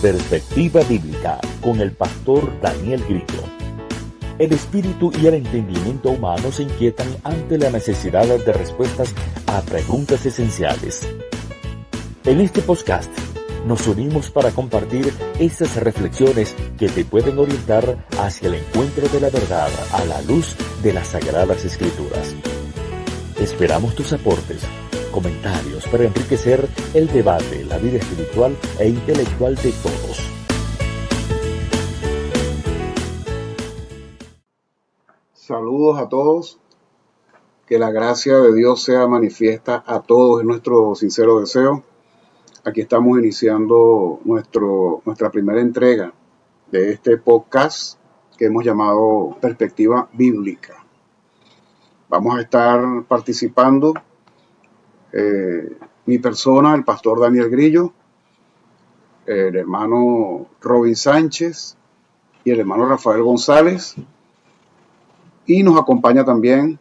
Perspectiva Bíblica con el pastor Daniel Grillo. El espíritu y el entendimiento humano se inquietan ante la necesidad de respuestas a preguntas esenciales. En este podcast nos unimos para compartir esas reflexiones que te pueden orientar hacia el encuentro de la verdad a la luz de las Sagradas Escrituras. Esperamos tus aportes, comentarios para enriquecer el debate, la vida espiritual e intelectual de todos. Saludos a todos, que la gracia de Dios sea manifiesta a todos, es nuestro sincero deseo. Aquí estamos iniciando nuestra primera entrega de este podcast que hemos llamado Perspectiva Bíblica. Vamos a estar participando mi persona, el pastor Daniel Grillo, el hermano Robin Sánchez y el hermano Rafael González. Y nos acompaña también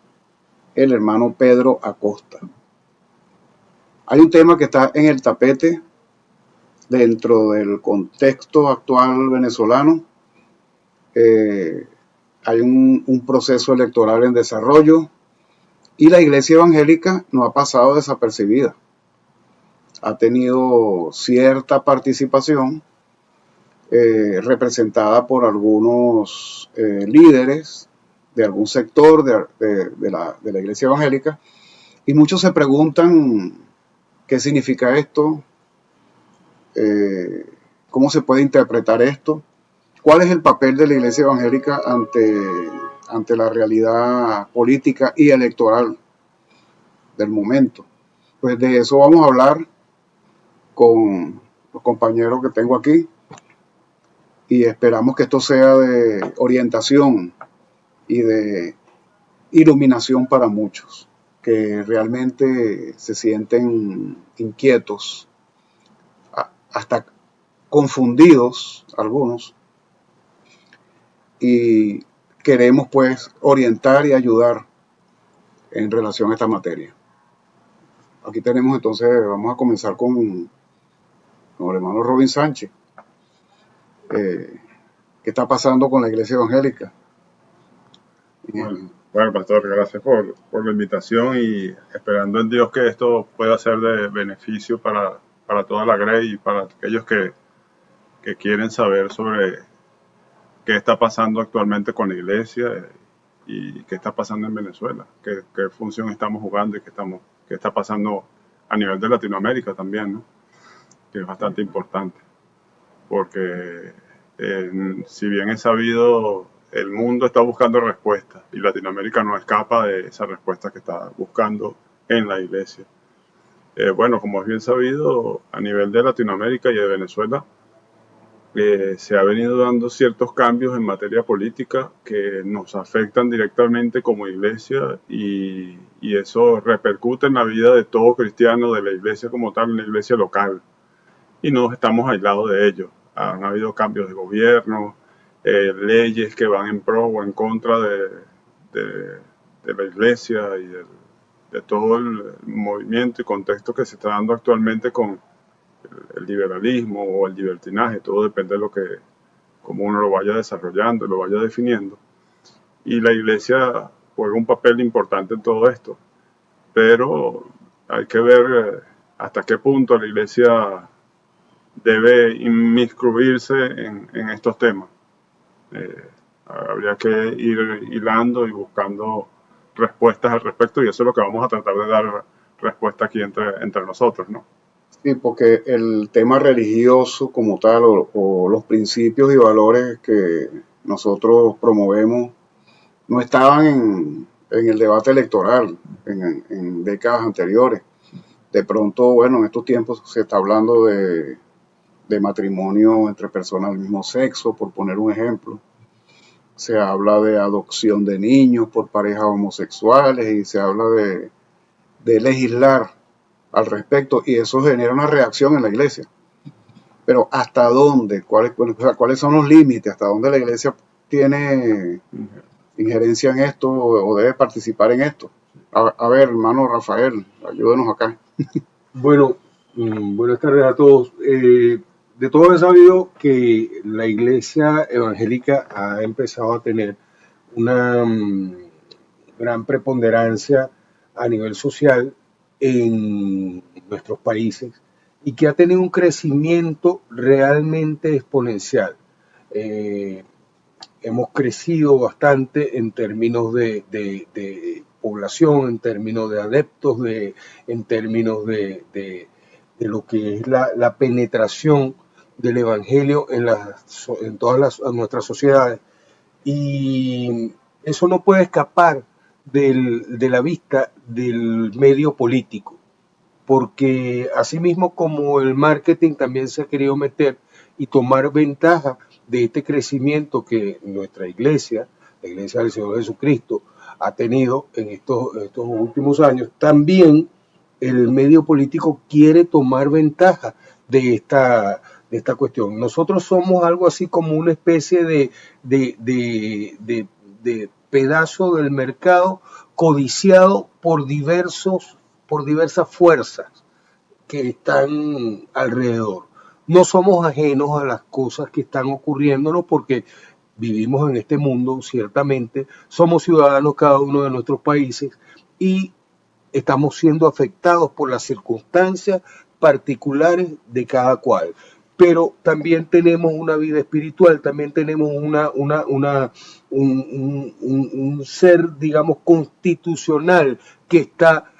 el hermano Pedro Acosta. Hay un tema que está en el tapete dentro del contexto actual venezolano. Hay un proceso electoral en desarrollo y la Iglesia Evangélica no ha pasado desapercibida. Ha tenido cierta participación representada por algunos líderes de algún sector de la Iglesia Evangélica, y muchos se preguntan qué significa esto, cómo se puede interpretar esto, cuál es el papel de la Iglesia Evangélica ante la realidad política y electoral del momento. Pues de eso vamos a hablar con los compañeros que tengo aquí y esperamos que esto sea de orientación y de iluminación para muchos que realmente se sienten inquietos, hasta confundidos algunos, y queremos pues orientar y ayudar en relación a esta materia. Aquí tenemos entonces, vamos a comenzar con el hermano Robin Sánchez. ¿Qué está pasando con la Iglesia Evangélica? Bueno, pastor, gracias por la invitación y esperando en Dios que esto pueda ser de beneficio para toda la grey y para aquellos que quieren saber sobre qué está pasando actualmente con la iglesia y qué está pasando en Venezuela, qué función estamos jugando y qué está pasando a nivel de Latinoamérica también, ¿no? Que es bastante importante, porque si bien es sabido, el mundo está buscando respuestas y Latinoamérica no escapa de esa respuesta que está buscando en la iglesia. Bueno, como es bien sabido, a nivel de Latinoamérica y de Venezuela, se ha venido dando ciertos cambios en materia política que nos afectan directamente como iglesia y eso repercute en la vida de todo cristiano, de la iglesia como tal, en la iglesia local. Y no estamos aislados de ello. Han habido cambios de gobierno, leyes que van en pro o en contra de la iglesia y de todo el movimiento y contexto que se está dando actualmente con el liberalismo o el libertinaje. Todo depende de cómo uno lo vaya desarrollando, lo vaya definiendo. Y la iglesia juega un papel importante en todo esto. Pero hay que ver hasta qué punto la iglesia debe inmiscuirse en estos temas. Habría que ir hilando y buscando respuestas al respecto, y eso es lo que vamos a tratar de dar respuesta aquí entre nosotros, ¿no? Sí, porque el tema religioso como tal o los principios y valores que nosotros promovemos no estaban en el debate electoral en décadas anteriores. De pronto, bueno, en estos tiempos se está hablando de matrimonio entre personas del mismo sexo, por poner un ejemplo. Se habla de adopción de niños por parejas homosexuales y se habla de legislar al respecto, y eso genera una reacción en la iglesia. Pero ¿hasta dónde? ¿Cuáles son los límites? ¿Hasta dónde la iglesia tiene injerencia en esto o debe participar en esto? A ver, hermano Rafael, ayúdenos acá. Bueno, buenas tardes a todos. de todo he sabido que la iglesia evangélica ha empezado a tener una gran preponderancia a nivel social en nuestros países y que ha tenido un crecimiento realmente exponencial. Eh, Hemos crecido bastante en términos de población, en términos de adeptos, en términos de lo que es la penetración del Evangelio en todas nuestras sociedades. Y eso no puede escapar de la vista del medio político, porque asimismo como el marketing también se ha querido meter y tomar ventaja de este crecimiento que nuestra iglesia, la iglesia del Señor Jesucristo, ha tenido en estos últimos años, también el medio político quiere tomar ventaja de esta cuestión. Nosotros somos algo así como una especie de pedazo del mercado codiciado por diversas fuerzas que están alrededor. No somos ajenos a las cosas que están ocurriéndonos porque vivimos en este mundo, ciertamente, somos ciudadanos cada uno de nuestros países y estamos siendo afectados por las circunstancias particulares de cada cual. Pero también tenemos una vida espiritual, también tenemos un ser, digamos, constitucional que está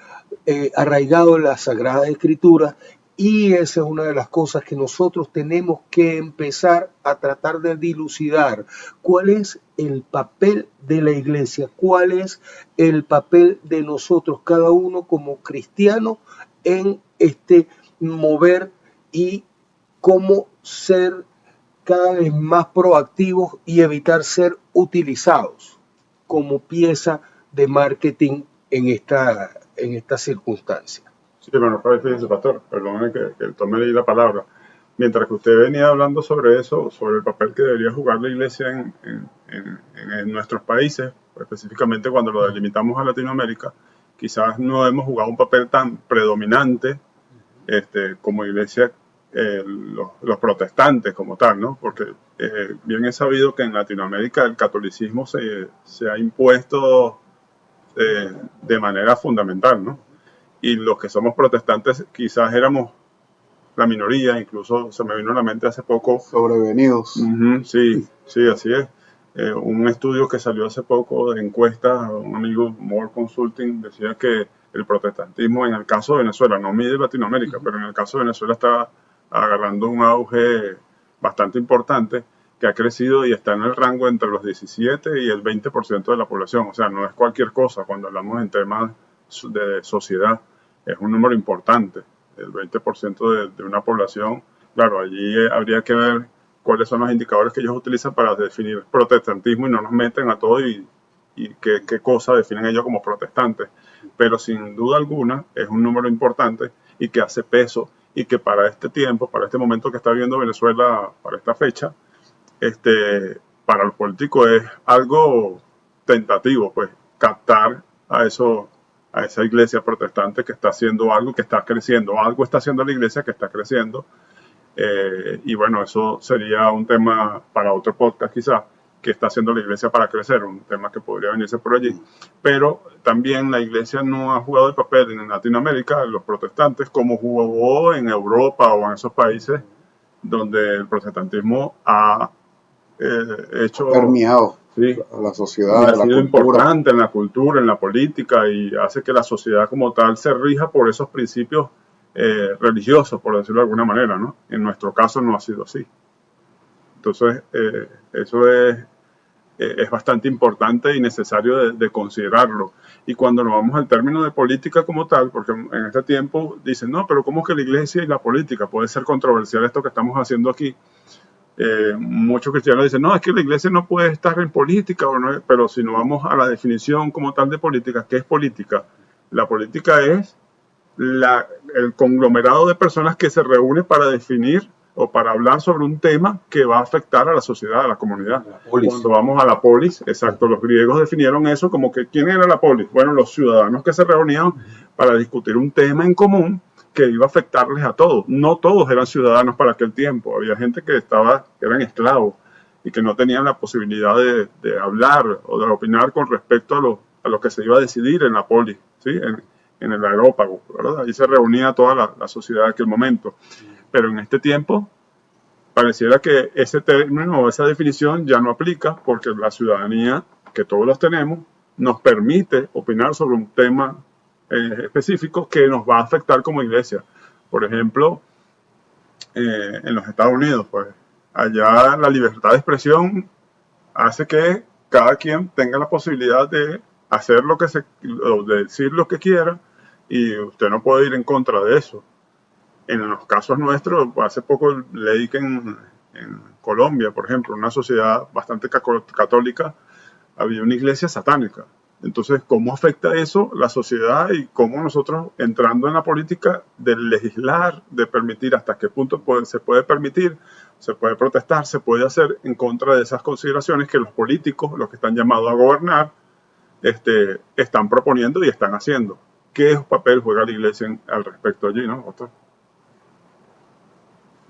arraigado en las Sagradas Escrituras, y esa es una de las cosas que nosotros tenemos que empezar a tratar de dilucidar. ¿Cuál es el papel de la iglesia? ¿Cuál es el papel de nosotros, cada uno como cristianos, en este mover y cómo ser cada vez más proactivos y evitar ser utilizados como pieza de marketing en esta circunstancia? Sí, bueno, fíjese, pastor, perdóneme que tome ahí la palabra. Mientras que usted venía hablando sobre eso, sobre el papel que debería jugar la iglesia en nuestros países, específicamente cuando lo delimitamos a Latinoamérica, quizás no hemos jugado un papel tan predominante como iglesia, los protestantes como tal, ¿no? Porque bien es sabido que en Latinoamérica el catolicismo se ha impuesto de manera fundamental, ¿no? Y los que somos protestantes quizás éramos la minoría, incluso se me vino a la mente hace poco. Sobrevenidos. Sí, sí, así es. Un estudio que salió hace poco de encuesta, un amigo, More Consulting, decía que el protestantismo en el caso de Venezuela, no mide Latinoamérica, pero en el caso de Venezuela está agarrando un auge bastante importante, que ha crecido y está en el rango entre los 17 y el 20% de la población. O sea, no es cualquier cosa cuando hablamos en temas de sociedad. Es un número importante, el 20% de una población. Claro, allí habría que ver cuáles son los indicadores que ellos utilizan para definir protestantismo y no nos meten a todo y qué cosa definen ellos como protestantes. Pero sin duda alguna es un número importante y que hace peso y que para este tiempo, para este momento que está viviendo Venezuela, para esta fecha, para los políticos es algo tentativo, pues, captar a esa iglesia protestante que está haciendo algo, que está creciendo. Algo está haciendo la iglesia que está creciendo. Y bueno, eso sería un tema para otro podcast quizás, que está haciendo la iglesia para crecer, un tema que podría venirse por allí. Pero también la iglesia no ha jugado el papel en Latinoamérica, los protestantes, como jugó en Europa o en esos países donde el protestantismo ha hecho... permeado. Sí, a la sociedad, ha sido importante en la cultura, en la política, y hace que la sociedad como tal se rija por esos principios religiosos, por decirlo de alguna manera, ¿no? En nuestro caso no ha sido así. Entonces, eso es bastante importante y necesario de considerarlo. Y cuando nos vamos al término de política como tal, porque en este tiempo dicen, no, pero ¿cómo que la iglesia y la política? Puede ser controversial esto que estamos haciendo aquí. Muchos cristianos dicen, no, es que la iglesia no puede estar en política, pero si no vamos a la definición como tal de política, ¿qué es política? La política es el conglomerado de personas que se reúnen para definir o para hablar sobre un tema que va a afectar a la sociedad, a la comunidad. Cuando vamos a la polis, exacto, los griegos definieron eso como que, ¿quién era la polis? Bueno, los ciudadanos que se reunían para discutir un tema en común que iba a afectarles a todos. No todos eran ciudadanos para aquel tiempo. Había gente que eran esclavos y que no tenían la posibilidad de hablar o de opinar con respecto a lo que se iba a decidir en la polis, ¿sí? En el aerópago, ¿verdad? Ahí se reunía toda la sociedad de aquel momento. Pero en este tiempo pareciera que ese término o esa definición ya no aplica, porque la ciudadanía, que todos los tenemos, nos permite opinar sobre un tema específico que nos va a afectar como iglesia. Por ejemplo, en los Estados Unidos, pues allá la libertad de expresión hace que cada quien tenga la posibilidad de hacer de decir lo que quiera, y usted no puede ir en contra de eso. En los casos nuestros, hace poco leí que en Colombia, por ejemplo, una sociedad bastante católica, había una iglesia satánica. Entonces, ¿cómo afecta eso la sociedad y cómo nosotros, entrando en la política, de legislar, de permitir hasta qué punto se puede permitir, se puede protestar, se puede hacer en contra de esas consideraciones que los políticos, los que están llamados a gobernar, están proponiendo y están haciendo? ¿Qué papel juega la iglesia al respecto allí, no, doctor?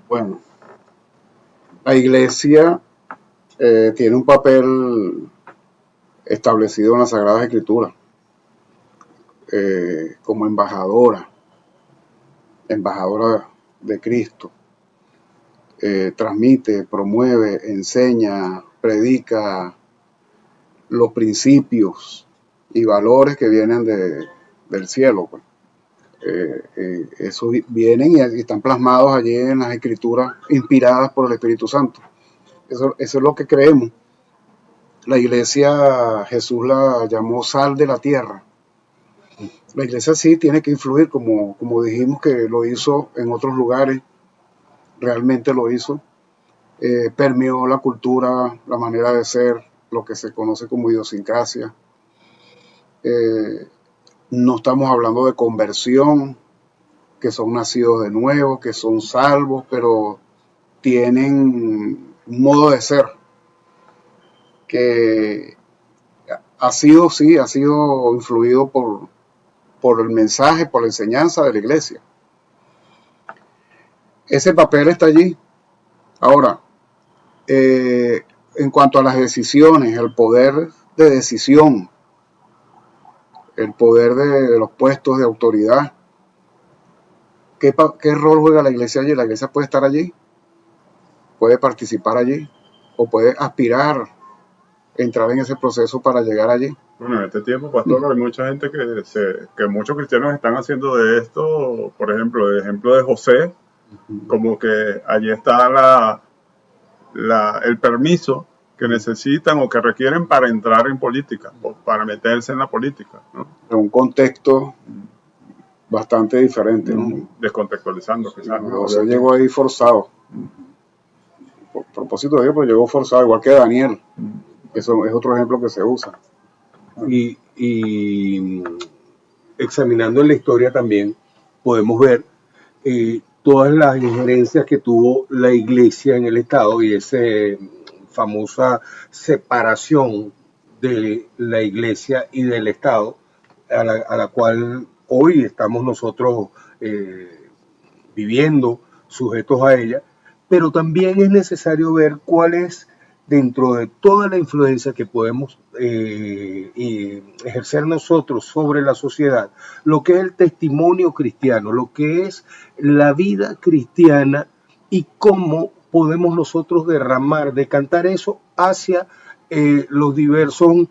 Bueno, la iglesia tiene un papel establecido en las Sagradas Escrituras como embajadora de Cristo. Transmite, promueve, enseña, predica los principios y valores que vienen del cielo, pues. Eso vienen y están plasmados allí en las Escrituras inspiradas por el Espíritu Santo. Eso es lo que creemos. La iglesia, Jesús la llamó sal de la tierra. La iglesia sí tiene que influir, como dijimos que lo hizo en otros lugares, realmente lo hizo. Permeó la cultura, la manera de ser, lo que se conoce como idiosincrasia. No estamos hablando de conversión, que son nacidos de nuevo, que son salvos, pero tienen un modo de ser que ha sido influido por el mensaje, por la enseñanza de la iglesia. Ese papel está allí. Ahora, en cuanto a las decisiones, el poder de decisión, el poder de los puestos de autoridad, ¿qué rol juega la iglesia allí? La iglesia puede estar allí, puede participar allí, o puede aspirar a entrar en ese proceso para llegar allí. Bueno, en este tiempo, pastor, hay mucha gente que muchos cristianos están haciendo de esto, por ejemplo, el ejemplo de José, como que allí está el permiso que necesitan o que requieren para entrar en política o para meterse en la política, ¿no? En un contexto bastante diferente, ¿no? Descontextualizando, quizás. José llegó ahí forzado. Por propósito de Dios, pero llegó forzado, igual que Daniel. Eso es otro ejemplo que se usa. Y examinando en la historia también podemos ver todas las injerencias que tuvo la iglesia en el Estado y esa famosa separación de la iglesia y del Estado a la cual hoy estamos nosotros viviendo, sujetos a ella, pero también es necesario ver cuál es, dentro de toda la influencia que podemos ejercer nosotros sobre la sociedad, lo que es el testimonio cristiano, lo que es la vida cristiana y cómo podemos nosotros decantar eso hacia los diversos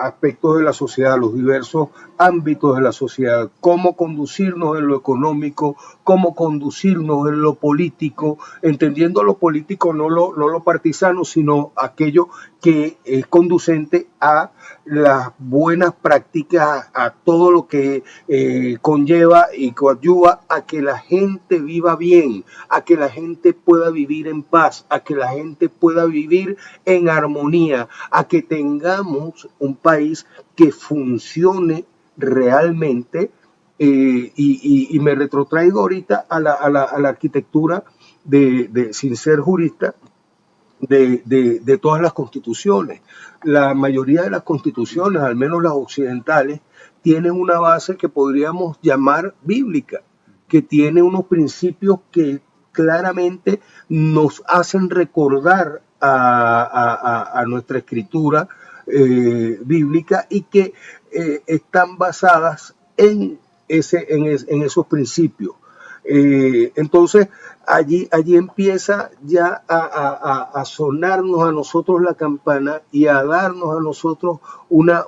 aspectos de la sociedad, los diversos ámbitos de la sociedad, cómo conducirnos en lo económico, cómo conducirnos en lo político, entendiendo lo político no lo partisano, sino aquello que es conducente a las buenas prácticas, a todo lo que conlleva y coadyuva a que la gente viva bien, a que la gente pueda vivir en paz, a que la gente pueda vivir en armonía, a que tengamos un país que funcione realmente, y me retrotraigo ahorita a la arquitectura sin ser jurista, de todas las constituciones. La mayoría de las constituciones, al menos las occidentales, tienen una base que podríamos llamar bíblica. que tiene unos principios que claramente nos hacen recordar a nuestra escritura bíblica y que están basadas en esos principios. Entonces, allí empieza ya a sonarnos a nosotros la campana y a darnos a nosotros una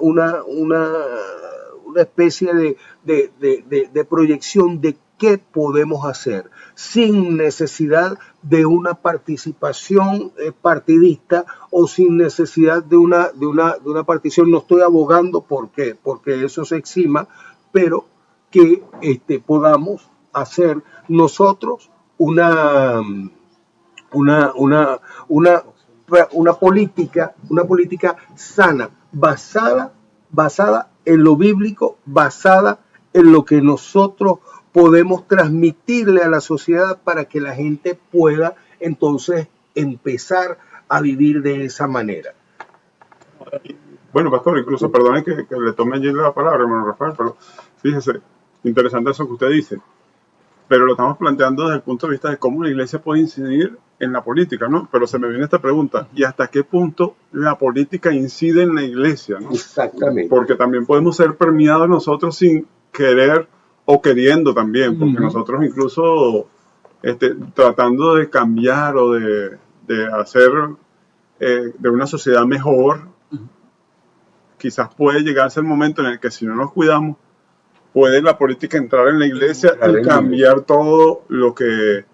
especie de proyección de qué podemos hacer sin necesidad de una participación partidista o sin necesidad de una partición. No estoy abogando porque eso se exima, pero que podamos hacer nosotros una política sana, basada en lo bíblico, basada en lo que nosotros podemos transmitirle a la sociedad para que la gente pueda entonces empezar a vivir de esa manera. Bueno, pastor, incluso, perdone que le tome allí la palabra, hermano Rafael, pero fíjese, interesante eso que usted dice, pero lo estamos planteando desde el punto de vista de cómo la iglesia puede incidir en la política, ¿no? Pero se me viene esta pregunta, ¿y hasta qué punto la política incide en la iglesia, ¿no? Exactamente. Porque también podemos ser permeados nosotros sin querer o queriendo también, porque nosotros incluso tratando de cambiar o de hacer de una sociedad mejor, quizás puede llegarse el momento en el que si no nos cuidamos, puede la política entrar en la iglesia y cambiar todo lo que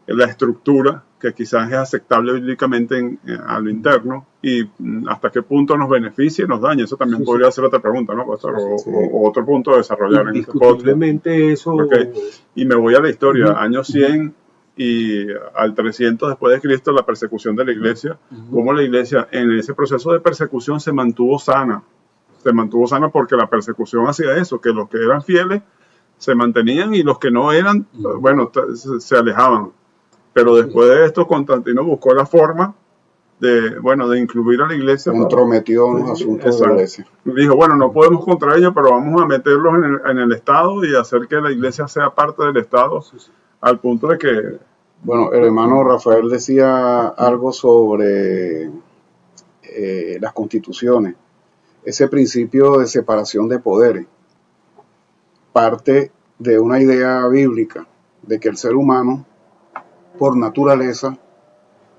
la estructura que quizás es aceptable bíblicamente a lo interno, y hasta qué punto nos beneficia y nos daña. Eso también podría ser otra pregunta, ¿no, pastor? O otro punto a desarrollar en este podcast. Eso. Okay. Y me voy a la historia, años 100 y al 300 después de Cristo, la persecución de la iglesia, cómo la iglesia en ese proceso de persecución se mantuvo sana porque la persecución hacía eso, que los que eran fieles se mantenían y los que no eran, bueno, se alejaban. Pero después de esto, Constantino buscó la forma de incluir a la iglesia. Entrometió en los asuntos de la iglesia. Dijo, bueno, no podemos contra ellos, pero vamos a meterlos en el Estado y hacer que la iglesia sea parte del Estado, al punto de que... Bueno, el hermano Rafael decía algo sobre las constituciones. Ese principio de separación de poderes parte de una idea bíblica de que el ser humano, por naturaleza,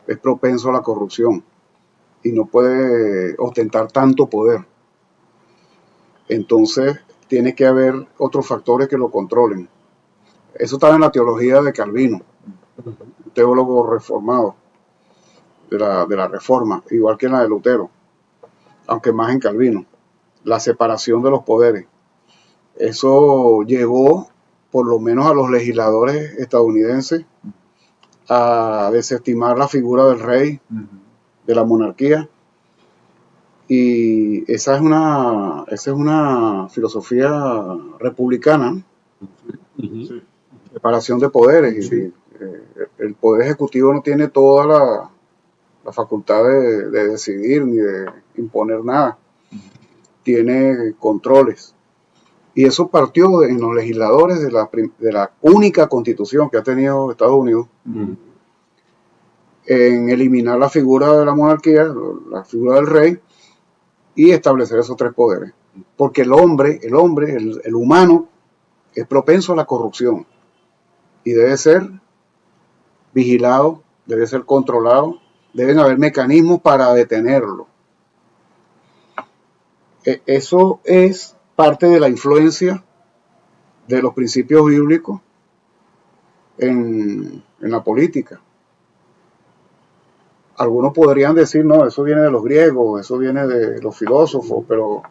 es propenso a la corrupción y no puede ostentar tanto poder. Entonces, tiene que haber otros factores que lo controlen. Eso estaba en la teología de Calvino, un teólogo reformado de la Reforma, igual que en la de Lutero, aunque más en Calvino, la separación de los poderes. Eso llevó, por lo menos a los legisladores estadounidenses, a desestimar la figura del rey, de la monarquía, y esa es una filosofía republicana, separación de poderes, y el poder ejecutivo no tiene toda la facultad de decidir ni de imponer nada, tiene controles. Y eso partió en los legisladores de la única constitución que ha tenido Estados Unidos, en eliminar la figura de la monarquía, la figura del rey, y establecer esos tres poderes. Porque el humano, es propenso a la corrupción y debe ser vigilado, debe ser controlado, deben haber mecanismos para detenerlo. Eso es parte de la influencia de los principios bíblicos en la política. Algunos podrían decir, no, eso viene de los griegos, eso viene de los filósofos, pero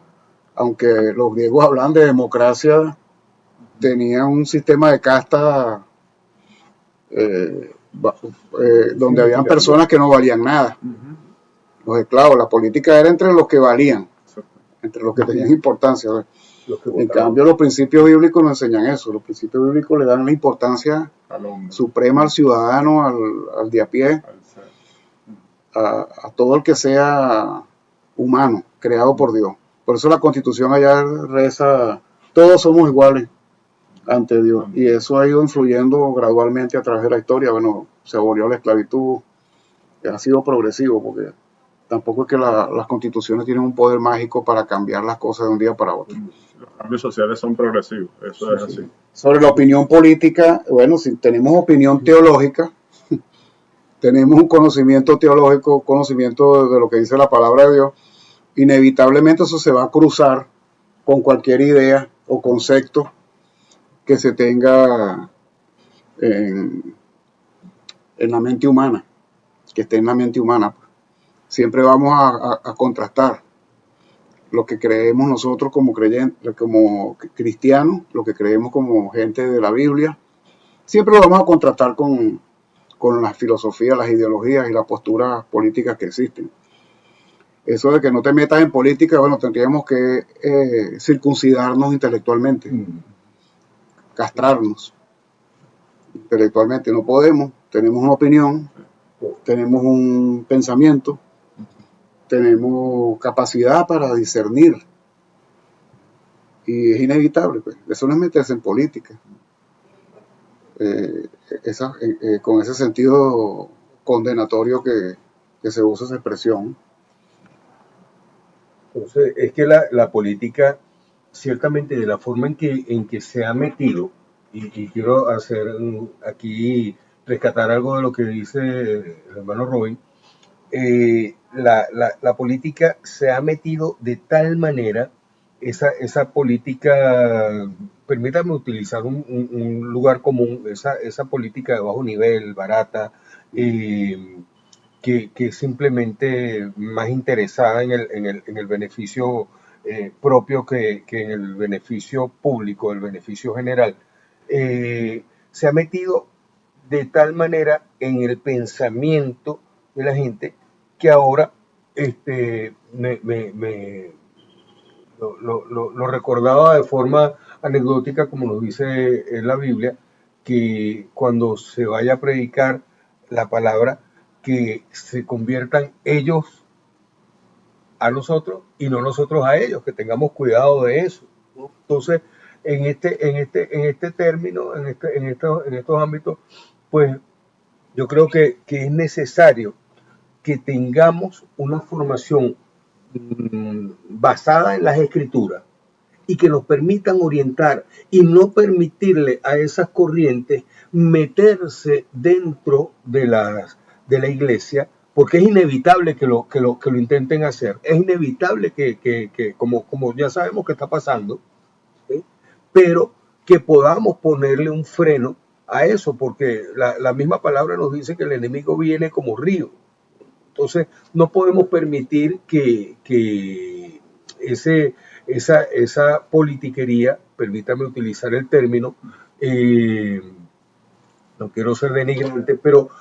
aunque los griegos hablan de democracia, tenían un sistema de casta donde habían personas que no valían nada. Los esclavos, la política era entre los que valían, entre los que tenían importancia. En cambio, los principios bíblicos no enseñan eso. Los principios bíblicos le dan la importancia suprema al ciudadano, al de a pie, a todo el que sea humano, creado por Dios. Por eso la Constitución allá reza, todos somos iguales ante Dios. Y eso ha ido influyendo gradualmente a través de la historia. Bueno, se abolió la esclavitud, ha sido progresivo, porque tampoco es que las constituciones tienen un poder mágico para cambiar las cosas de un día para otro. Los cambios sociales son progresivos, eso es así. Sobre la opinión política, bueno, si tenemos opinión teológica, tenemos un conocimiento teológico, conocimiento de lo que dice la palabra de Dios, inevitablemente eso se va a cruzar con cualquier idea o concepto que se tenga en la mente humana, que esté en la mente humana. Siempre vamos a contrastar lo que creemos nosotros como creyentes, como cristianos, lo que creemos como gente de la Biblia, siempre lo vamos a contrastar con las filosofías, las ideologías y las posturas políticas que existen. Eso de que no te metas en política, bueno, tendríamos que circuncidarnos intelectualmente, castrarnos intelectualmente. No podemos, tenemos una opinión, tenemos un pensamiento, tenemos capacidad para discernir. Y es inevitable, pues. Eso no es meterse en política. Con ese sentido condenatorio que se usa esa expresión. Entonces, es que la política, ciertamente de la forma en que se ha metido, y quiero hacer aquí, rescatar algo de lo que dice el hermano Robin, la política se ha metido de tal manera, esa política, permítame utilizar un lugar común, esa política de bajo nivel, barata, que simplemente más interesada en el beneficio propio que en el beneficio público, el beneficio general, se ha metido de tal manera en el pensamiento de la gente que ahora lo recordaba de forma anecdótica, como nos dice en la Biblia, que cuando se vaya a predicar la palabra, que se conviertan ellos a nosotros y no nosotros a ellos, que tengamos cuidado de eso, ¿no? Entonces, en este término, en estos ámbitos, pues yo creo que es necesario que tengamos una formación basada en las escrituras y que nos permitan orientar y no permitirle a esas corrientes meterse dentro de la iglesia, porque es inevitable que lo intenten hacer, es inevitable que como ya sabemos que está pasando, ¿sí? Pero que podamos ponerle un freno a eso, porque la misma palabra nos dice que el enemigo viene como río. Entonces, no podemos permitir que esa politiquería, permítame utilizar el término, no quiero ser denigrante, pero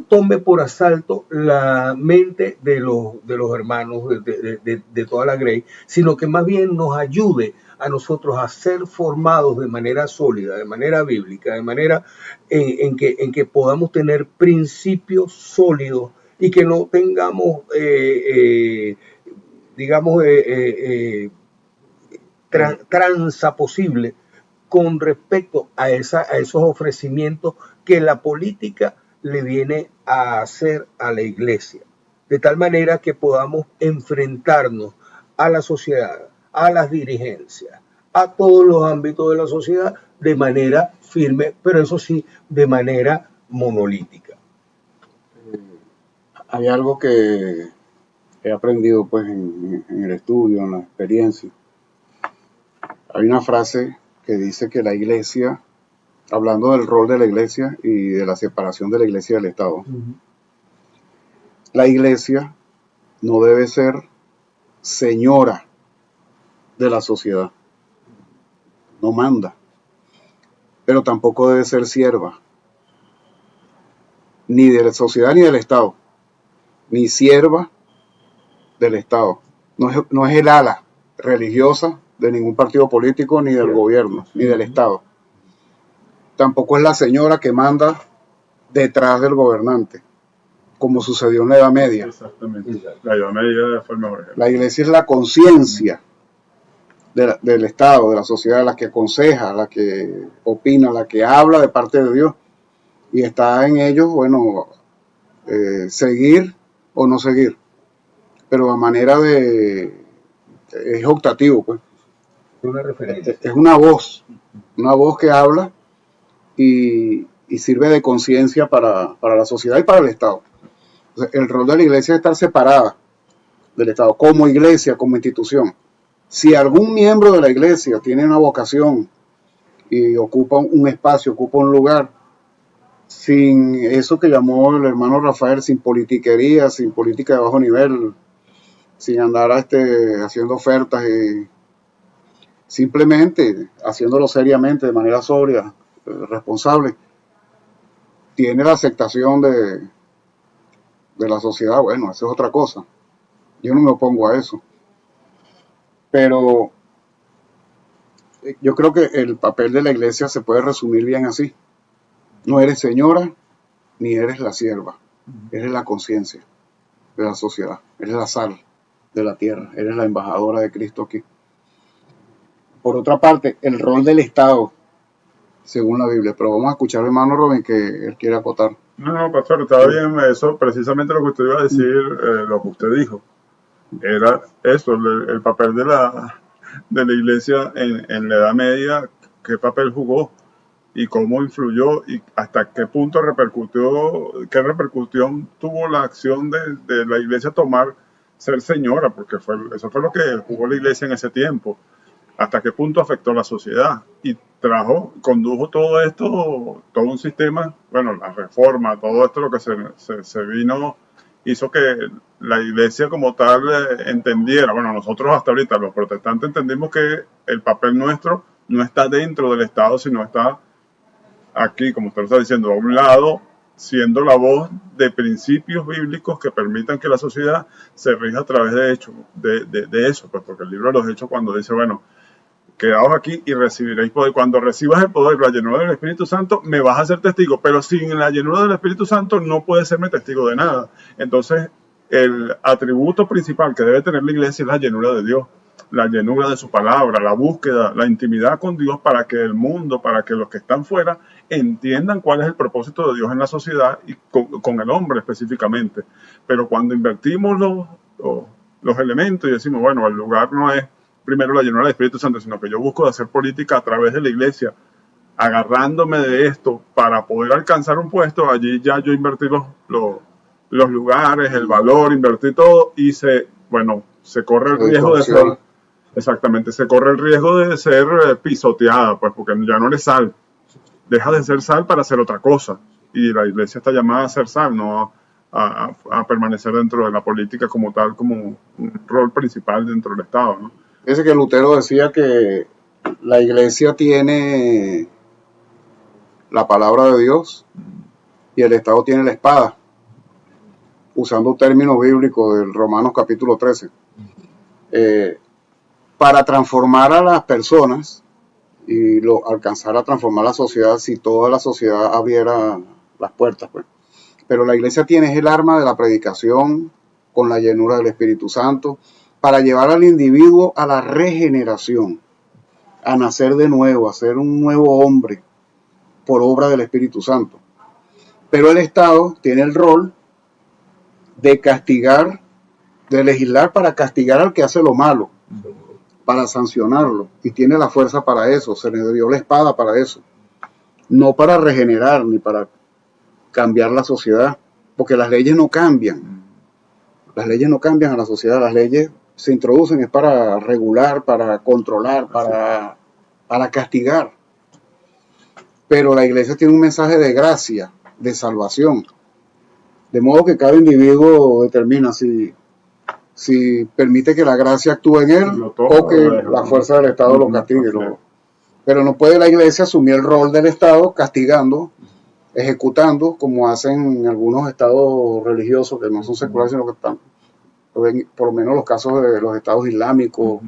tome por asalto la mente de los hermanos de toda la Grey, sino que más bien nos ayude a nosotros a ser formados de manera sólida, de manera bíblica, de manera en que podamos tener principios sólidos y que no tengamos, digamos, tranza posible con respecto a esos ofrecimientos que la política le viene a hacer a la iglesia, de tal manera que podamos enfrentarnos a la sociedad, a las dirigencias, a todos los ámbitos de la sociedad de manera firme, pero eso sí, de manera monolítica. Hay algo que he aprendido pues en el estudio, en la experiencia. Hay una frase que dice que la iglesia, hablando del rol de la iglesia y de la separación de la iglesia del Estado, la iglesia no debe ser señora de la sociedad, no manda, pero tampoco debe ser sierva, ni de la sociedad ni del Estado, ni sierva del Estado. No es el ala religiosa de ningún partido político, ni del gobierno, ni del Estado. Tampoco es la señora que manda detrás del gobernante, como sucedió en la Edad Media. Exactamente. La Edad Media fue el mejor ejemplo. La iglesia es la conciencia del Estado, de la sociedad, la que aconseja, la que opina, la que habla de parte de Dios. Y está en ellos, bueno, seguir o no seguir. Pero a manera es optativo, pues. Una referencia. Es una voz que habla y sirve de conciencia para la sociedad y para el Estado. Entonces, el rol de la iglesia es estar separada del Estado, como iglesia, como institución. Si algún miembro de la iglesia tiene una vocación y ocupa un espacio, ocupa un lugar, sin eso que llamó el hermano Rafael, sin politiquería, sin política de bajo nivel, sin andar haciendo ofertas y simplemente haciéndolo seriamente, de manera sobria, responsable, tiene la aceptación de la sociedad. Bueno, eso es otra cosa. Yo no me opongo a eso. Pero yo creo que el papel de la iglesia se puede resumir bien así. No eres señora ni eres la sierva. Eres la conciencia de la sociedad. Eres la sal de la tierra. Eres la embajadora de Cristo aquí. Por otra parte, el rol del Estado, según la Biblia. Pero vamos a escuchar al hermano Robin, que él quiere acotar. No, pastor, estaba bien eso, precisamente lo que usted iba a decir, lo que usted dijo. Era eso, el papel de la iglesia en la Edad Media, qué papel jugó y cómo influyó y hasta qué punto repercutió, qué repercusión tuvo la acción de la iglesia tomar ser señora, porque eso fue lo que jugó la iglesia en ese tiempo. Hasta qué punto afectó la sociedad y condujo todo esto, todo un sistema, bueno, la reforma, todo esto lo que se vino, hizo que la iglesia como tal entendiera, bueno, nosotros hasta ahorita los protestantes entendimos que el papel nuestro no está dentro del Estado, sino está aquí, como usted lo está diciendo, a un lado, siendo la voz de principios bíblicos que permitan que la sociedad se rija a través de hechos, de eso, pues porque el libro de los Hechos cuando dice, bueno, quedaos aquí y recibiréis poder. Cuando recibas el poder, la llenura del Espíritu Santo, me vas a ser testigo, pero sin la llenura del Espíritu Santo no puedes serme testigo de nada. Entonces, el atributo principal que debe tener la iglesia es la llenura de Dios, la llenura de su palabra, la búsqueda, la intimidad con Dios para que el mundo, para que los que están fuera entiendan cuál es el propósito de Dios en la sociedad y con el hombre específicamente. Pero cuando invertimos los elementos y decimos, bueno, el lugar no es primero la llenura del Espíritu Santo, sino que yo busco hacer política a través de la iglesia, agarrándome de esto para poder alcanzar un puesto, allí ya yo invertí los lugares, el valor, invertí todo y se corre el riesgo de ser, exactamente, se corre el riesgo de ser pisoteada, pues porque ya no eres sal, deja de ser sal para hacer otra cosa y la iglesia está llamada a ser sal, no a permanecer dentro de la política como tal, como un rol principal dentro del Estado, ¿no? Dice que Lutero decía que la iglesia tiene la palabra de Dios y el Estado tiene la espada, usando términos bíblicos del Romanos capítulo 13. Para transformar a las personas y alcanzar a transformar la sociedad, si toda la sociedad abriera las puertas, pues. Pero la iglesia tiene el arma de la predicación con la llenura del Espíritu Santo, para llevar al individuo a la regeneración, a nacer de nuevo, a ser un nuevo hombre por obra del Espíritu Santo. Pero el Estado tiene el rol de castigar, de legislar para castigar al que hace lo malo, para sancionarlo, y tiene la fuerza para eso, se le dio la espada para eso, no para regenerar ni para cambiar la sociedad, porque las leyes no cambian. Las leyes no cambian a la sociedad, las leyes se introducen es para regular, para controlar, para castigar. Pero la iglesia tiene un mensaje de gracia, de salvación. De modo que cada individuo determina si permite que la gracia actúe en él o que la fuerza del Estado lo castigue. Pero no puede la iglesia asumir el rol del Estado castigando, ejecutando, como hacen algunos estados religiosos que no son seculares, sino que están, por lo menos los casos de los estados islámicos.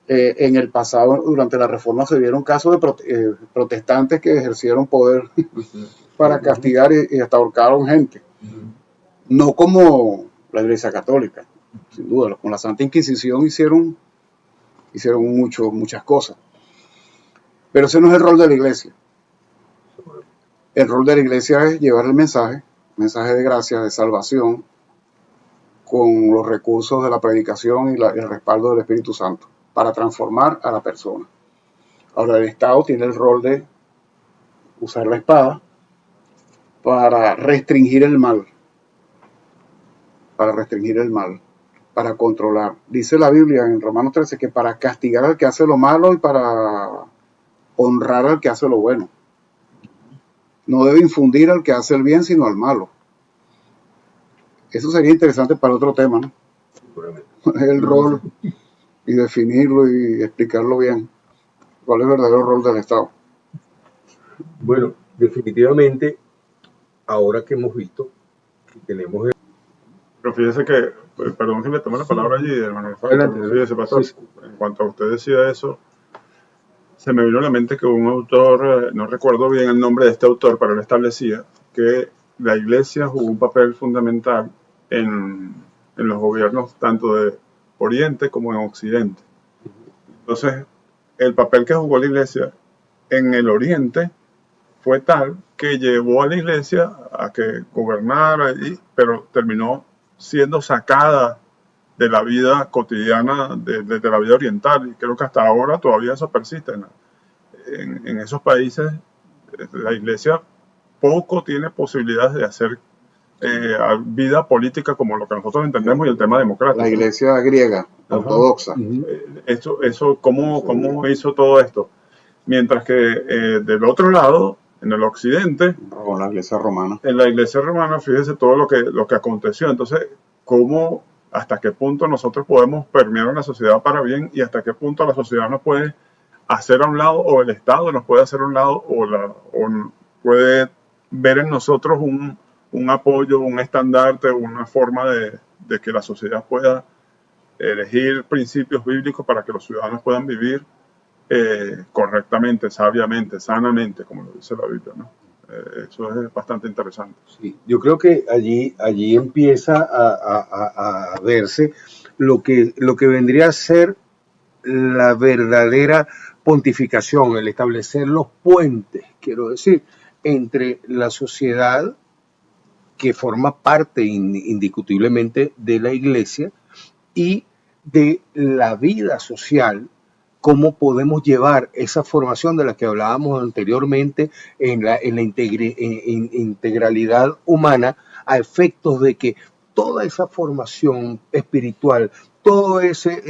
En el pasado, durante la reforma, se vieron casos de protestantes que ejercieron poder para castigar y hasta ahorcaron gente. No como la Iglesia Católica, sin duda. Con la Santa Inquisición hicieron hicieron muchas cosas. Pero ese no es el rol de la iglesia. El rol de la iglesia es llevar el mensaje de gracia, de salvación, con los recursos de la predicación y el respaldo del Espíritu Santo, para transformar a la persona. Ahora, el Estado tiene el rol de usar la espada para restringir el mal, para controlar. Dice la Biblia en Romanos 13 que para castigar al que hace lo malo y para honrar al que hace lo bueno. No debe infundir al que hace el bien, sino al malo. Eso sería interesante para otro tema, ¿no? El rol y definirlo y explicarlo bien. ¿Cuál es el verdadero rol del Estado? Bueno, definitivamente, ahora que hemos visto que tenemos... Pero fíjese que, perdón que le tome la palabra allí, hermano. Adelante. Fíjese, pastor, en cuanto a usted decía eso, se me vino a la mente que un autor, no recuerdo bien el nombre de este autor, pero él establecía que la iglesia jugó un papel fundamental en los gobiernos tanto de Oriente como en Occidente. Entonces, el papel que jugó la iglesia en el Oriente fue tal que llevó a la iglesia a que gobernara, pero terminó siendo sacada de la vida cotidiana, de la vida oriental, y creo que hasta ahora todavía eso persiste. En esos países la iglesia poco tiene posibilidades de hacer vida política como lo que nosotros entendemos y el tema democrático. La iglesia griega, ortodoxa. ¿Cómo hizo todo esto? Mientras que del otro lado, en el occidente, o la iglesia romana. En la iglesia romana, fíjese todo lo que aconteció. Entonces, hasta qué punto nosotros podemos permear en la sociedad para bien y hasta qué punto la sociedad nos puede hacer a un lado, o el Estado nos puede hacer a un lado, o puede ver en nosotros un apoyo, un estandarte, una forma de que la sociedad pueda elegir principios bíblicos para que los ciudadanos puedan vivir correctamente, sabiamente, sanamente, como lo dice la Biblia, ¿no? Eso es bastante interesante. Sí, yo creo que allí empieza a verse lo que vendría a ser la verdadera pontificación, el establecer los puentes, quiero decir, entre la sociedad que forma parte indiscutiblemente de la iglesia y de la vida social, cómo podemos llevar esa formación de la que hablábamos anteriormente en la integralidad humana a efectos de que toda esa formación espiritual, todo ese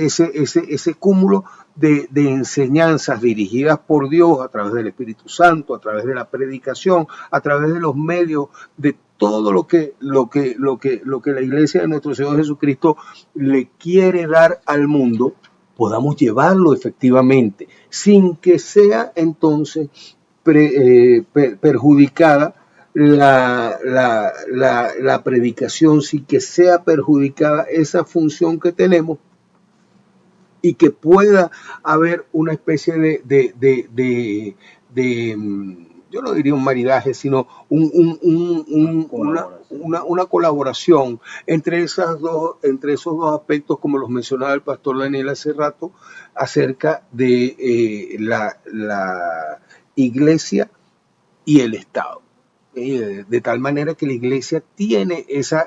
cúmulo de enseñanzas dirigidas por Dios a través del Espíritu Santo, a través de la predicación, a través de los medios, de todo lo que la iglesia de nuestro Señor Jesucristo le quiere dar al mundo, podamos llevarlo efectivamente, sin que sea entonces perjudicada la predicación, sin que sea perjudicada esa función que tenemos, y que pueda haber una especie de yo no diría un maridaje, sino una colaboración entre esos dos aspectos, como los mencionaba el pastor Daniel hace rato, acerca de la iglesia y el Estado. De tal manera que la iglesia tiene esa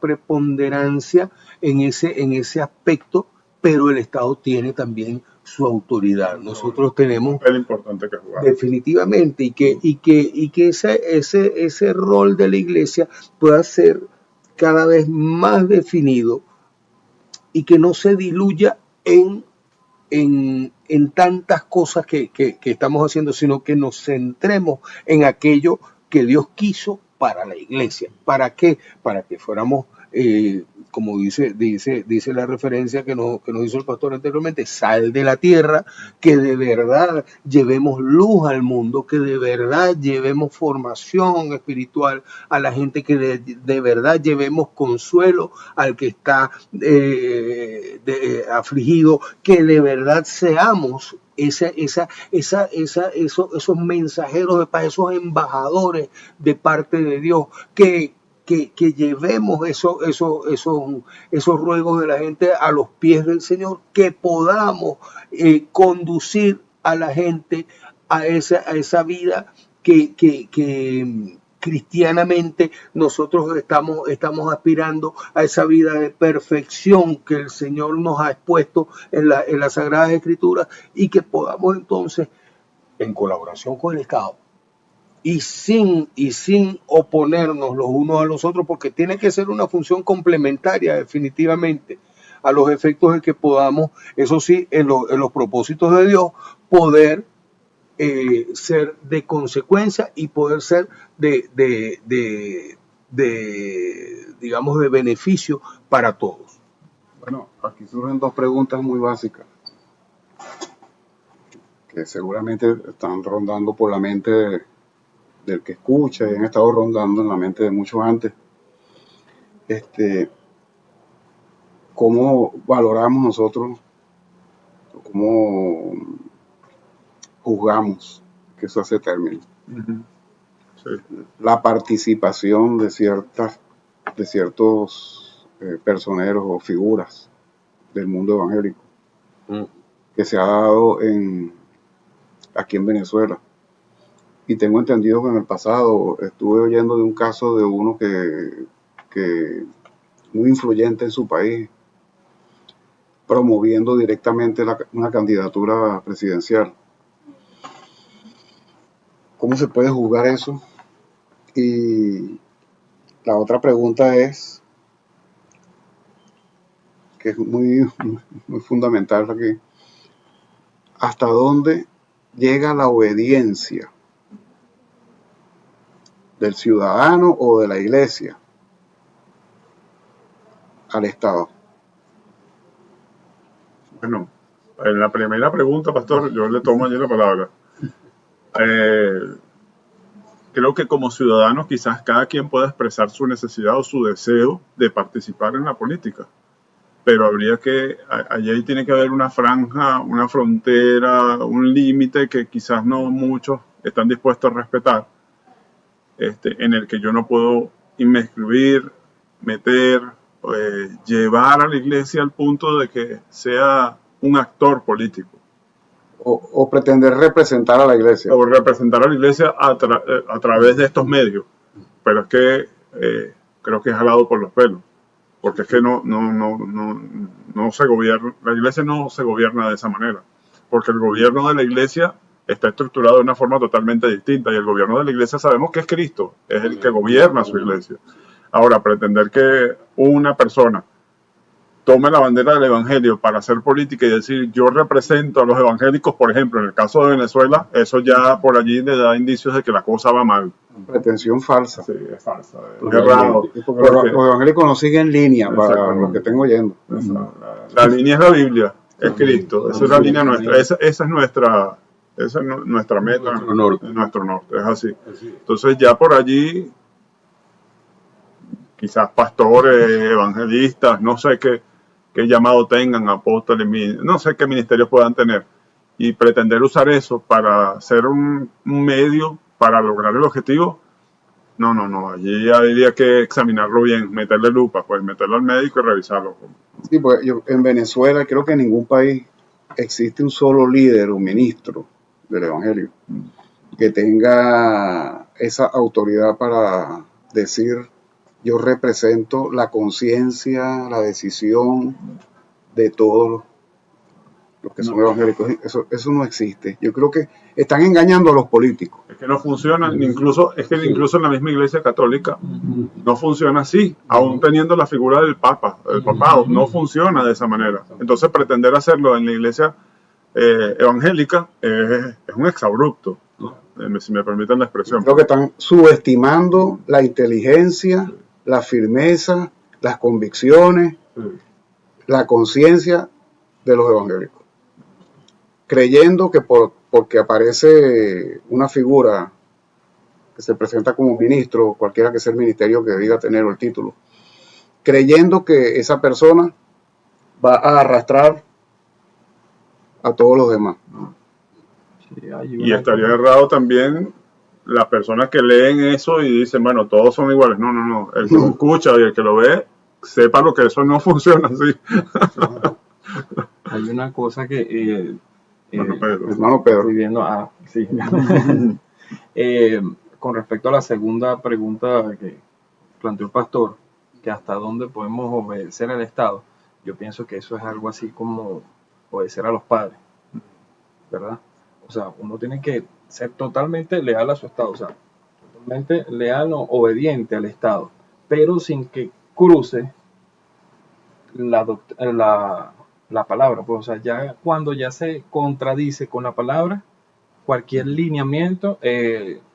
preponderancia en ese aspecto, pero el Estado tiene también su autoridad. Nosotros tenemos un papel importante que jugar. Definitivamente, y que ese rol de la iglesia pueda ser cada vez más definido y que no se diluya en tantas cosas que estamos haciendo, sino que nos centremos en aquello que Dios quiso para la iglesia. ¿Para qué? Para que fuéramos, como dice la referencia que nos hizo el pastor anteriormente, sal de la tierra, que de verdad llevemos luz al mundo, que de verdad llevemos formación espiritual a la gente, que de verdad llevemos consuelo al que está afligido, que de verdad seamos esos mensajeros de paz, esos embajadores de parte de Dios, que que llevemos esos ruegos de la gente a los pies del Señor, que podamos conducir a la gente a esa vida que cristianamente nosotros estamos aspirando, a esa vida de perfección que el Señor nos ha expuesto en la Sagrada Escritura, y que podamos entonces, en colaboración con el Estado, y sin oponernos los unos a los otros, porque tiene que ser una función complementaria definitivamente, a los efectos de que podamos, eso sí, en los propósitos de Dios, poder ser de consecuencia y poder ser digamos, de beneficio para todos. Bueno, aquí surgen dos preguntas muy básicas que seguramente están rondando por la mente del que escucha y han estado rondando en la mente de muchos antes. ¿Cómo valoramos nosotros, cómo juzgamos, que eso hace término, la participación de ciertos personeros o figuras del mundo evangélico que se ha dado aquí en Venezuela? Y tengo entendido que en el pasado estuve oyendo de un caso de uno que muy influyente en su país, promoviendo directamente una candidatura presidencial. ¿Cómo se puede juzgar eso? Y la otra pregunta es, que es muy fundamental aquí, ¿hasta dónde llega la obediencia del ciudadano o de la iglesia al Estado? Bueno, en la primera pregunta, pastor, yo le tomo allí la palabra. Creo que como ciudadanos quizás cada quien pueda expresar su necesidad o su deseo de participar en la política, pero habría que, allí tiene que haber una franja, una frontera, un límite que quizás no muchos están dispuestos a respetar, en el que yo no puedo inmiscuir, meter, llevar a la iglesia al punto de que sea un actor político. O pretender representar a la iglesia. O representar a la iglesia a través de estos medios. Pero es que creo que es jalado por los pelos. Porque es que no se gobierna, la iglesia no se gobierna de esa manera. Porque el gobierno de la iglesia está estructurado de una forma totalmente distinta. Y el gobierno de la iglesia sabemos que es Cristo, es el que gobierna su iglesia. Ahora, pretender que una persona tome la bandera del evangelio para hacer política y decir yo represento a los evangélicos, por ejemplo, en el caso de Venezuela, eso ya por allí le da indicios de que la cosa va mal. Pretensión falsa. Sí, es falsa. Es raro. Porque los evangélicos no siguen línea, para lo que tengo oyendo. La línea es la Biblia, es Cristo. Esa es la línea nuestra. Esa es nuestra meta, nuestro norte. Es así. Entonces ya por allí, quizás pastores, evangelistas, no sé qué llamado tengan, apóstoles, no sé qué ministerios puedan tener, y pretender usar eso para ser un medio para lograr el objetivo, no, allí habría que examinarlo bien, meterle lupa, pues meterlo al médico y revisarlo. Sí, pues en Venezuela creo que en ningún país existe un solo líder o ministro del evangelio que tenga esa autoridad para decir yo represento la conciencia, la decisión de todos los que son evangélicos. Eso no existe. Yo creo que están engañando a los políticos. Es que no funciona, incluso en la misma iglesia católica no funciona así, aún teniendo la figura del Papa, el papado, no funciona de esa manera. Entonces pretender hacerlo en la iglesia evangélica es un exabrupto, ¿no? Si me permiten la expresión. Creo que están subestimando la inteligencia, la firmeza, las convicciones, la conciencia de los evangélicos, creyendo que porque aparece una figura que se presenta como ministro, cualquiera que sea el ministerio que diga tener el título, creyendo que esa persona va a arrastrar a todos los demás. Y estaría errado también las personas que leen eso y dicen, bueno, todos son iguales. No, no, no. El que lo escucha y el que lo ve, sepa lo que eso no funciona así. Hay una cosa que Bueno, Pedro. Hermano Pedro. estoy viendo, sí. Con respecto a la segunda pregunta que planteó el pastor, que hasta dónde podemos obedecer al Estado, yo pienso que eso es algo así como obedecer a los padres, ¿verdad? O sea, uno tiene que ser totalmente leal a su Estado, o sea, totalmente leal o obediente al Estado, pero sin que cruce la palabra, pues, o sea, ya cuando ya se contradice con la palabra, cualquier lineamiento,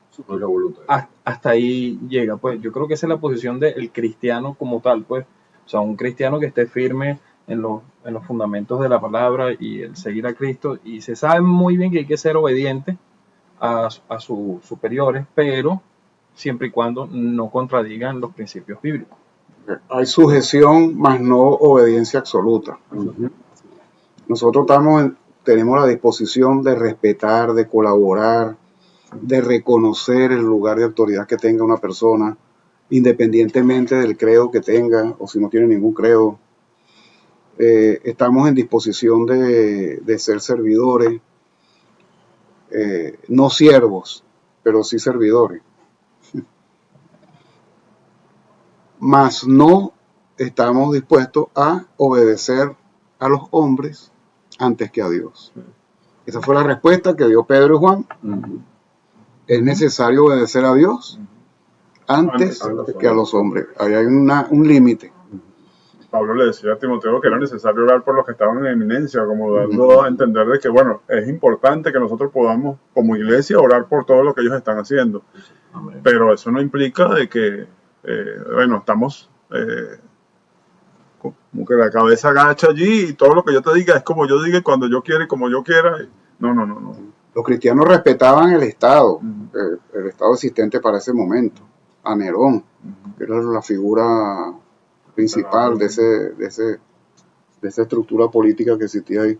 Sobre la voluntad. hasta ahí llega, pues yo creo que esa es la posición del cristiano como tal, pues, o sea, un cristiano que esté firme en los fundamentos de la palabra y el seguir a Cristo, y se sabe muy bien que hay que ser obediente a sus superiores, pero siempre y cuando no contradigan los principios bíblicos. Hay sujeción, más no obediencia absoluta. Nosotros tenemos la disposición de respetar, de colaborar, de reconocer el lugar de autoridad que tenga una persona, independientemente del credo que tenga o si no tiene ningún credo. Estamos en disposición de ser servidores, no siervos, pero sí servidores. Mas no estamos dispuestos a obedecer a los hombres antes que a Dios. Esa fue la respuesta que dio Pedro y Juan. Es necesario obedecer a Dios antes que a los hombres. Ahí hay un límite. Pablo le decía a Timoteo que era necesario orar por los que estaban en eminencia, como dando a entender de que, bueno, es importante que nosotros podamos, como iglesia, orar por todo lo que ellos están haciendo. Amén. Pero eso no implica de que, bueno, estamos como que la cabeza agacha allí y todo lo que yo te diga es como yo diga y cuando yo quiera y como yo quiera. No, no, no, no. Los cristianos respetaban el Estado existente para ese momento, a Nerón, que era la figura principal de esa estructura política que existía ahí.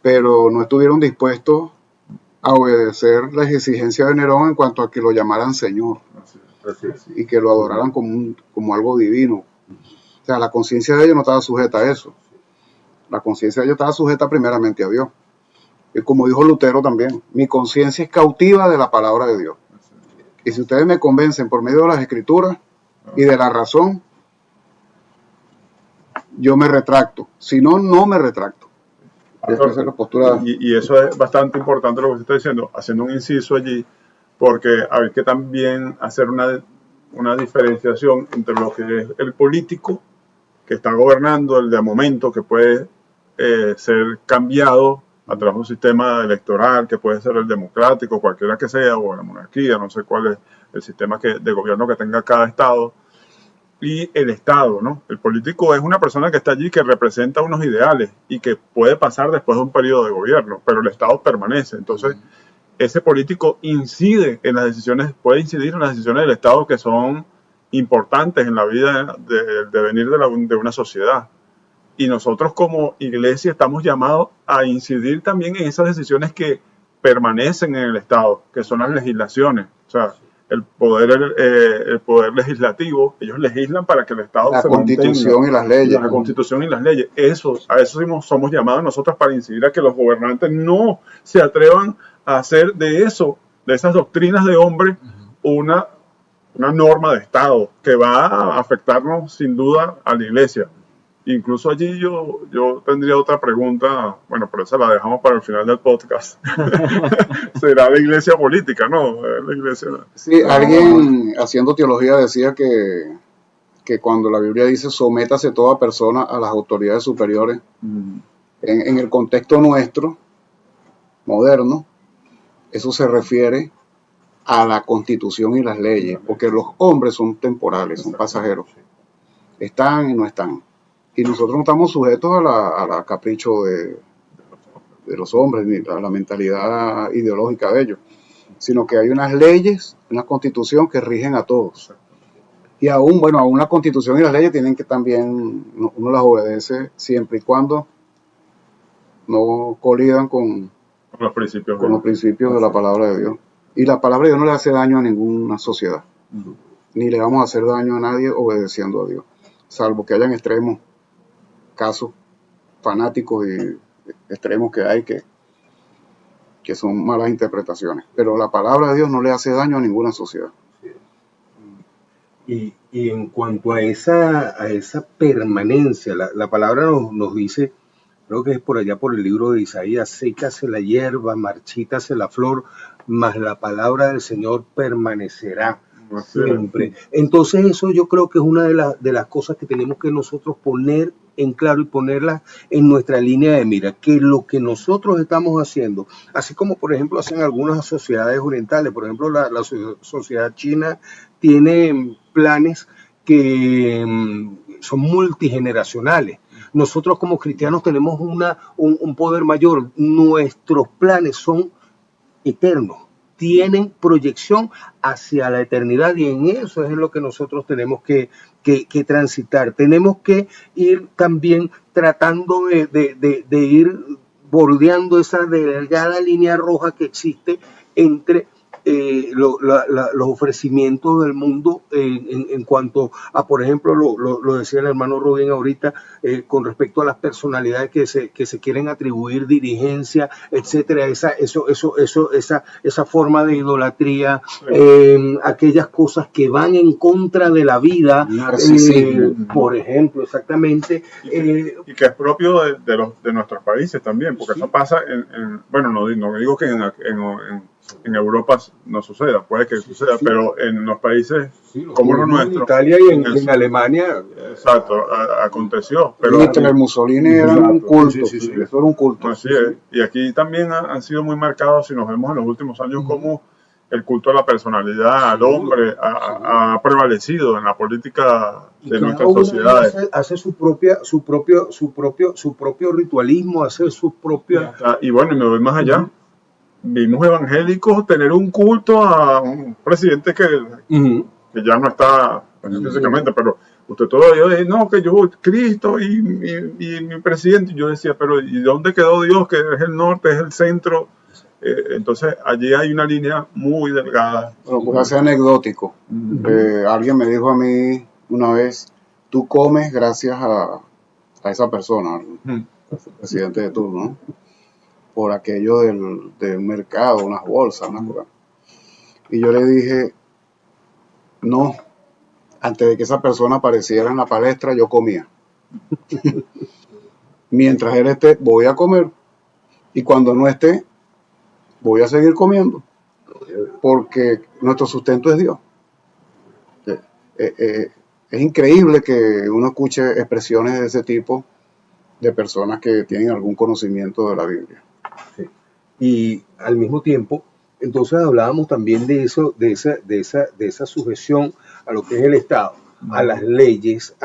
Pero no estuvieron dispuestos a obedecer las exigencias de Nerón en cuanto a que lo llamaran Señor y que lo adoraran como algo divino. O sea, la conciencia de ellos no estaba sujeta a eso. La conciencia de ellos estaba sujeta primeramente a Dios. Y como dijo Lutero también, mi conciencia es cautiva de la palabra de Dios. Y si ustedes me convencen por medio de las escrituras y de la razón, yo me retracto. Si no, no me retracto. Esa es la postura. Y eso es bastante importante lo que usted está diciendo, haciendo un inciso allí, porque hay que también hacer una diferenciación entre lo que es el político que está gobernando, el de momento, que puede ser cambiado a través de un sistema electoral, que puede ser el democrático, cualquiera que sea, o la monarquía, no sé cuál es el sistema de gobierno que tenga cada estado, y el Estado, ¿no? El político es una persona que está allí, que representa unos ideales y que puede pasar después de un periodo de gobierno, pero el Estado permanece. Entonces, ese político incide en las decisiones, puede incidir en las decisiones del Estado que son importantes en la vida del devenir de una sociedad. Y nosotros como iglesia estamos llamados a incidir también en esas decisiones que permanecen en el Estado, que son las legislaciones. O sea, el poder legislativo, ellos legislan para que el Estado la se Constitución mantenga. Y las leyes. La Constitución y las leyes. A eso somos llamados nosotros para incidir a que los gobernantes no se atrevan a hacer de esas doctrinas de hombre, una norma de Estado que va a afectarnos sin duda a la iglesia. Incluso allí yo tendría otra pregunta, bueno, pero esa la dejamos para el final del podcast. Será la iglesia política, ¿no? La iglesia. Sí, alguien haciendo teología decía que cuando la Biblia dice sométase toda persona a las autoridades superiores, en el contexto nuestro, moderno, eso se refiere a la Constitución y las leyes, porque los hombres son temporales, son pasajeros, están y no están. Y nosotros no estamos sujetos a la capricho de los hombres, ni a la mentalidad ideológica de ellos, sino que hay unas leyes, una constitución que rigen a todos. Y aún la constitución y las leyes tienen que también, uno las obedece siempre y cuando no colidan con los principios de la palabra de Dios. Y la palabra de Dios no le hace daño a ninguna sociedad, ni le vamos a hacer daño a nadie obedeciendo a Dios, salvo que hayan extremos, casos fanáticos y extremos que hay que son malas interpretaciones. Pero la palabra de Dios no le hace daño a ninguna sociedad. Y en cuanto a esa permanencia, la palabra nos dice, creo que es por allá por el libro de Isaías, sécase la hierba, marchítase la flor, mas la palabra del Señor permanecerá siempre. Entonces eso yo creo que es una de las cosas que tenemos que nosotros poner en claro y ponerlas en nuestra línea de mira, que lo que nosotros estamos haciendo, así como por ejemplo hacen algunas sociedades orientales, por ejemplo la sociedad china tiene planes que son multigeneracionales. Nosotros como cristianos tenemos un poder mayor, nuestros planes son eternos, tienen proyección hacia la eternidad y en eso es lo que nosotros tenemos que transitar. Tenemos que ir también tratando de ir bordeando esa delgada línea roja que existe entre los ofrecimientos del mundo en cuanto a, por ejemplo, lo decía el hermano Rubén ahorita, con respecto a las personalidades que se quieren atribuir dirigencia, etcétera, esa forma de idolatría, aquellas cosas que van en contra de la vida, por ejemplo, exactamente. Y que es propio de nuestros países también, porque eso pasa bueno, no digo que en Europa no suceda, puede que suceda, pero en los países como los nuestros, en Italia y en Alemania, exacto, aconteció. Pero Hitler, Mussolini era un culto, eso era un culto. Así es. Y aquí también han sido muy marcados, si nos vemos en los últimos años, como el culto a la personalidad, al hombre, ha prevalecido en la política de nuestras sociedades. Hace su propio ritualismo, hace su propia... Y bueno, y me voy más allá. Vimos evangélicos tener un culto a un presidente que ya no está físicamente, pero usted todavía dice, no, que yo, Cristo y mi presidente. Y yo decía, pero ¿y dónde quedó Dios? Que es el norte, es el centro. Entonces, allí hay una línea muy delgada. Bueno, pues hace anecdótico. Alguien me dijo a mí una vez, tú comes gracias a esa persona, al presidente de turno, ¿no? Por aquello del mercado, unas bolsas, unas cosas. Y yo le dije, no, antes de que esa persona apareciera en la palestra, yo comía. Mientras él esté, voy a comer. Y cuando no esté, voy a seguir comiendo. Porque nuestro sustento es Dios. Es increíble que uno escuche expresiones de ese tipo de personas que tienen algún conocimiento de la Biblia. Sí. Y al mismo tiempo, entonces hablábamos también de eso, de esa sujeción a lo que es el Estado, a las leyes,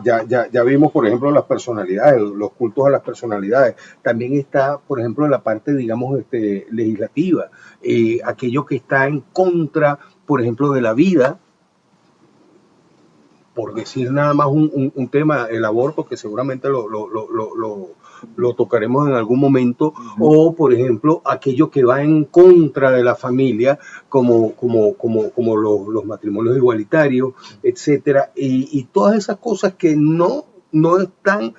ya vimos, por ejemplo, las personalidades, los cultos a las personalidades. También está, por ejemplo, la parte, digamos, legislativa, aquello que está en contra, por ejemplo, de la vida, por decir nada más un tema, el aborto, que seguramente lo tocaremos en algún momento, o por ejemplo aquello que va en contra de la familia, como los matrimonios igualitarios, etcétera, y todas esas cosas que no están,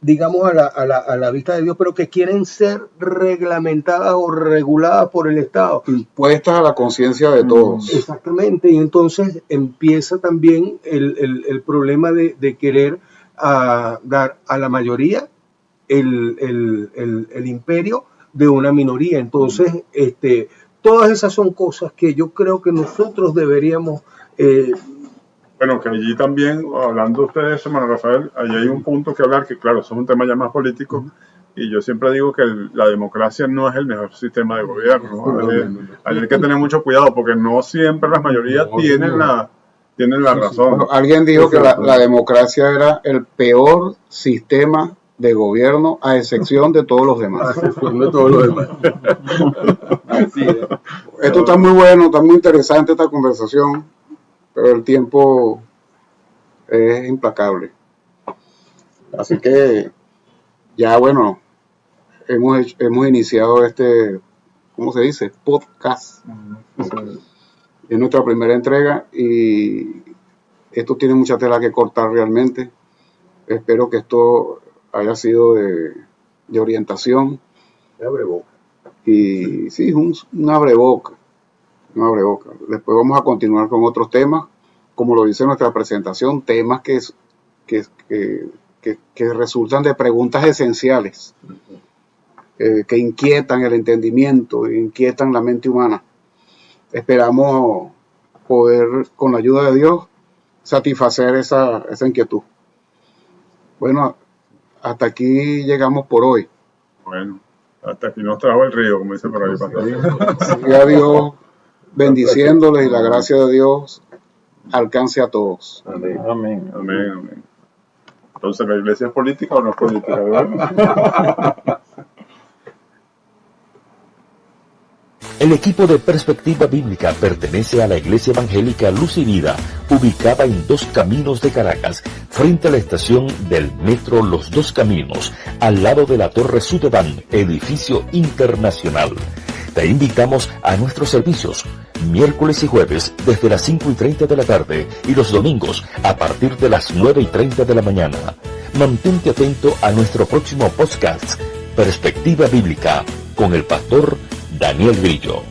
digamos, a la vista de Dios, pero que quieren ser reglamentadas o reguladas por el Estado. Impuestas a la conciencia de todos. Exactamente, y entonces empieza también el problema de querer dar a la mayoría el imperio de una minoría. Entonces, todas esas son cosas que yo creo que nosotros deberíamos... Bueno, que allí también, hablando usted de eso, Manuel Rafael, allí hay un punto que hablar, que claro, eso es un tema ya más político, y yo siempre digo que la democracia no es el mejor sistema de gobierno, ¿no? Hay que tener mucho cuidado, porque no siempre las mayorías tienen la razón. Bueno, alguien dijo que la democracia era el peor sistema de gobierno, a excepción de todos los demás. Así es. Esto está muy bueno, está muy interesante esta conversación, pero el tiempo es implacable. Así que ya bueno, hemos iniciado este ¿cómo se dice? Podcast. Es nuestra primera entrega y esto tiene mucha tela que cortar realmente. Espero que esto haya sido de orientación. Me abre boca. Y sí, un abreboca. Un abreboca. Después vamos a continuar con otros temas, como lo dice nuestra presentación, temas que resultan de preguntas esenciales, que inquietan el entendimiento, inquietan la mente humana. Esperamos poder, con la ayuda de Dios, satisfacer esa inquietud. Bueno, hasta aquí llegamos por hoy. Bueno, hasta aquí nos trajo el río, como dice por ahí, pastor. Siga Dios bendiciéndoles y la gracia de Dios alcance a todos. Amén. Amén, amén. Entonces, ¿la iglesia es política o no es política? ¿Verdad? El equipo de Perspectiva Bíblica pertenece a la Iglesia Evangélica Luz y Vida, ubicada en Dos Caminos de Caracas, frente a la estación del Metro Los Dos Caminos, al lado de la Torre Sudeban, edificio internacional. Te invitamos a nuestros servicios, miércoles y jueves desde las 5:30 de la tarde y los domingos a partir de las 9:30 de la mañana. Mantente atento a nuestro próximo podcast, Perspectiva Bíblica, con el pastor Daniel Grillo.